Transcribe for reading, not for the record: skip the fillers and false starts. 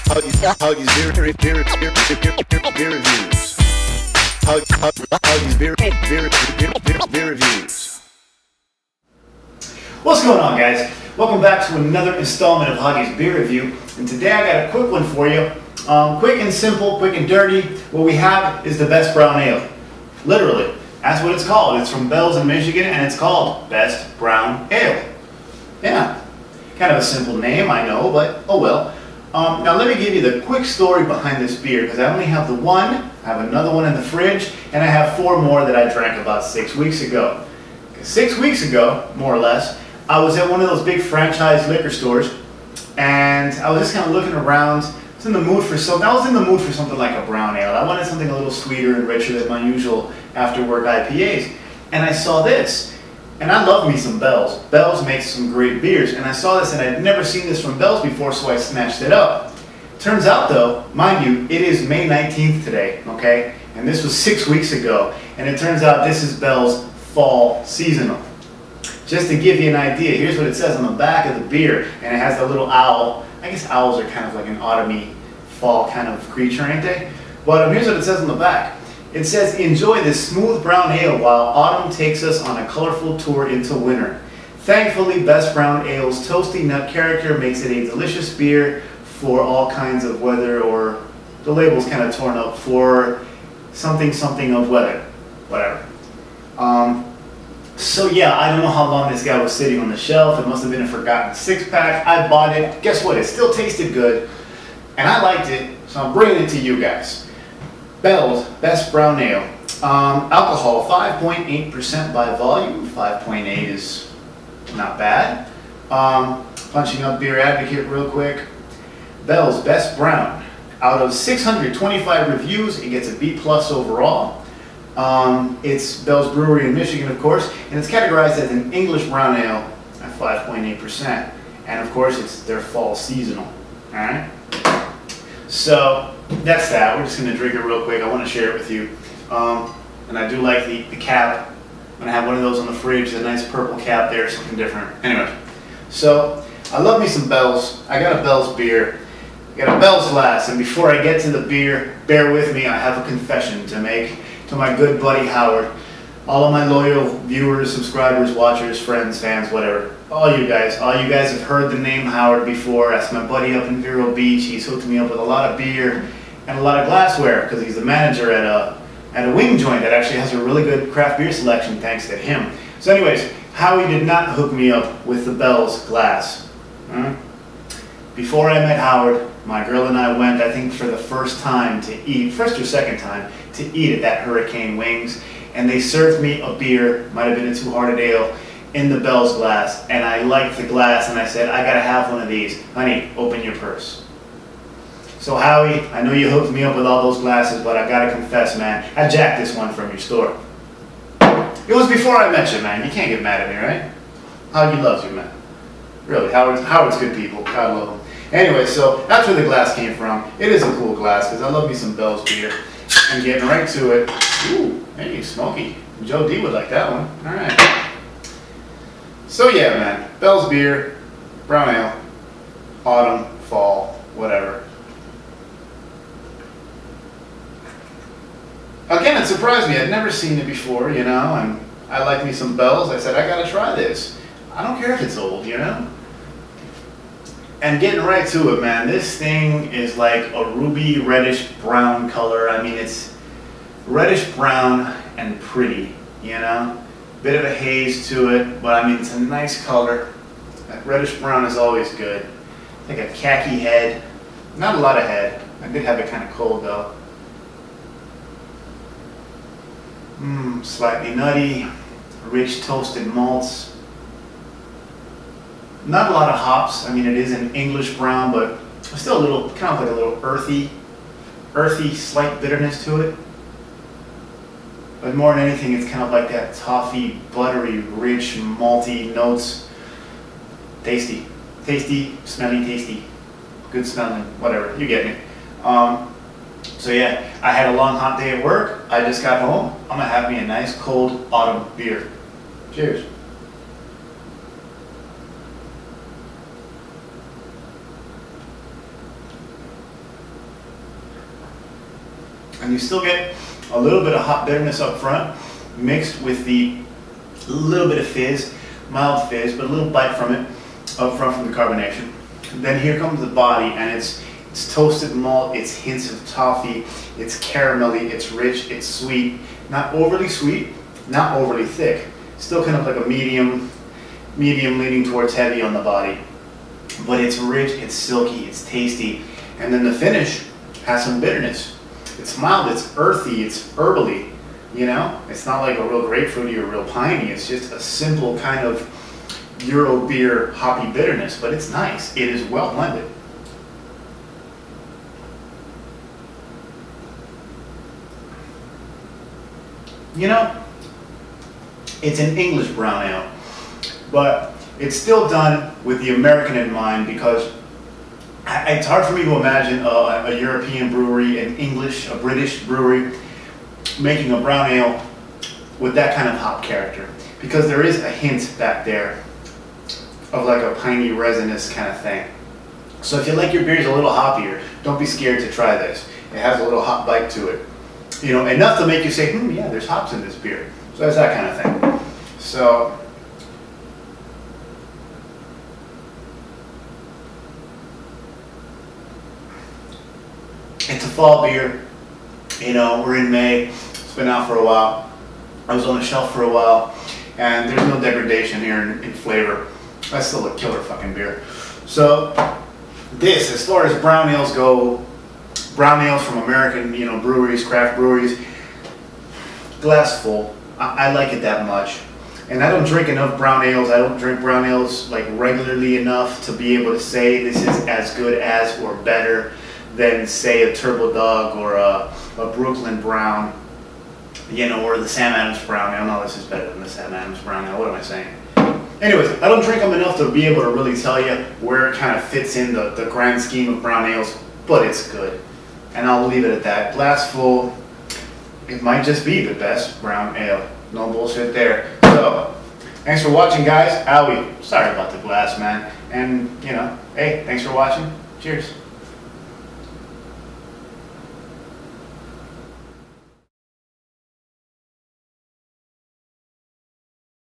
Hoggie's beer reviews. Hoggie's beer reviews. What's going on, guys? Welcome back to another installment of Hoggie's beer review. And today I got a quick one for you. Quick and simple, quick and dirty. What we have is the Best Brown Ale. Literally, that's what it's called. It's from Bells in Michigan, and it's called Best Brown Ale. Yeah, kind of a simple name, I know, but oh well. Now let me give you the quick story behind this beer, because I only have the one, I have another one in the fridge, and I have 4 more that I drank about 6 weeks ago. 6 weeks ago, more or less, I was at one of those big franchise liquor stores, and I was just kind of looking around. I was in the mood for something like a brown ale. I wanted something a little sweeter and richer than my usual after-work IPAs. And I saw this. And I love me some Bell's. Bell's makes some great beers. And I saw this and I'd never seen this from Bell's before, so I snatched it up. Turns out though, mind you, it is May 19th today, okay? And this was 6 weeks ago. And it turns out this is Bell's Fall Seasonal. Just to give you an idea, here's what it says on the back of the beer. And it has the little owl. I guess owls are kind of like an autumny fall kind of creature, ain't they? But here's what it says on the back. It says, enjoy this smooth brown ale while autumn takes us on a colorful tour into winter. Thankfully, Best Brown Ale's toasty nut character makes it a delicious beer for all kinds of weather, or the label's kind of torn up, for something of weather, whatever. So yeah, I don't know how long this guy was sitting on the shelf. It must have been a forgotten 6-pack. I bought it. Guess what? It still tasted good, and I liked it, so I'm bringing it to you guys. Bell's Best Brown Ale. Alcohol, 5.8% by volume. 5.8 is not bad. Punching up Beer Advocate real quick. Bell's Best Brown. Out of 625 reviews, it gets a B+ overall. It's Bell's Brewery in Michigan, of course, and it's categorized as an English brown ale at 5.8%. And of course, it's their fall seasonal. Alright? So, that's that. We're just going to drink it real quick. I want to share it with you. And I do like the cap. I'm going to have one of those on the fridge, a nice purple cap there, something different. Anyway, so I love me some Bell's. I got a Bell's beer. I got a Bell's glass. And before I get to the beer, bear with me, I have a confession to make to my good buddy Howard. All of my loyal viewers, subscribers, watchers, friends, fans, whatever. All you guys have heard the name Howard before. That's my buddy up in Vero Beach. He's hooked me up with a lot of beer and a lot of glassware, because he's the manager at a wing joint that actually has a really good craft beer selection, thanks to him. So anyways, Howie did not hook me up with the Bell's glass. Before I met Howard, my girl and I went, I think for the first time to eat, first or second time, to eat at that Hurricane Wings, and they served me a beer, might have been a Two-Hearted Ale, in the Bell's glass, and I liked the glass, and I said, I gotta have one of these. Honey, open your purse. So Howie, I know you hooked me up with all those glasses, but I gotta confess, man, I jacked this one from your store. It was before I met you, man. You can't get mad at me, right? Hoggie loves you, man. Really, Howard's good people. God love him. Anyway, so that's where the glass came from. It is a cool glass, because I love me some Bell's beer. And getting right to it. Ooh, hey, smoky. Joe D would like that one. All right. So yeah, man. Bell's beer, brown ale, autumn, fall, whatever. Again, it surprised me. I'd never seen it before, you know, and I like me some Bell's. I said, I gotta try this. I don't care if it's old, you know? And getting right to it, man, this thing is like a ruby reddish brown color. I mean, it's reddish brown and pretty, you know? Bit of a haze to it, but I mean, it's a nice color. That reddish brown is always good. Like a khaki head. Not a lot of head. I did have it kind of cold though. Slightly nutty, rich toasted malts. Not a lot of hops. I mean, it is an English brown, but still a little, kind of like a little earthy, slight bitterness to it. But more than anything, it's kind of like that toffee, buttery, rich, malty notes. Tasty. Tasty, smelly, tasty. Good smelling, whatever. You get me. So yeah, I had a long, hot day at work. I just got home. I'm going to have me a nice, cold autumn beer. Cheers. and you still get a little bit of hot bitterness up front, mixed with the little bit of fizz, mild fizz, but a little bite from it up front from the carbonation. Then here comes the body, and it's toasted malt, it's hints of toffee, it's caramelly, it's rich, it's sweet, not overly sweet, not overly thick, still kind of like a medium leaning towards heavy on the body, but it's rich, it's silky, it's tasty. And then the finish has some bitterness. It's mild, it's earthy, it's herbally, you know? It's not like a real grapefruity or real piney, it's just a simple kind of Euro beer hoppy bitterness, but it's nice. It is well blended. You know, it's an English brown ale, but it's still done with the American in mind, because it's hard for me to imagine a European brewery, a British brewery, making a brown ale with that kind of hop character, because there is a hint back there of like a piney resinous kind of thing. So if you like your beers a little hoppier, don't be scared to try this. It has a little hop bite to it. You know, enough to make you say, yeah, there's hops in this beer. So that's that kind of thing. So, it's a fall beer. You know, we're in May. It's been out for a while. I was on the shelf for a while, and there's no degradation here in flavor. That's still a killer fucking beer. So, this, as far as brown ales go, brown ales from American, you know, breweries, craft breweries, glass full. I like it that much. And I don't drink enough brown ales. I don't drink brown ales like regularly enough to be able to say this is as good as or better than, say, a Turbo Dog or a Brooklyn Brown, you know, or the Sam Adams Brown Ale. No, this is better than the Sam Adams Brown Ale. What am I saying? Anyways, I don't drink them enough to be able to really tell you where it kind of fits in the grand scheme of brown ales, but it's good. And I'll leave it at that. Glass full, it might just be the best brown ale. No bullshit there. So, thanks for watching, guys. Owie, sorry about the glass, man. And, you know, hey, thanks for watching. Cheers.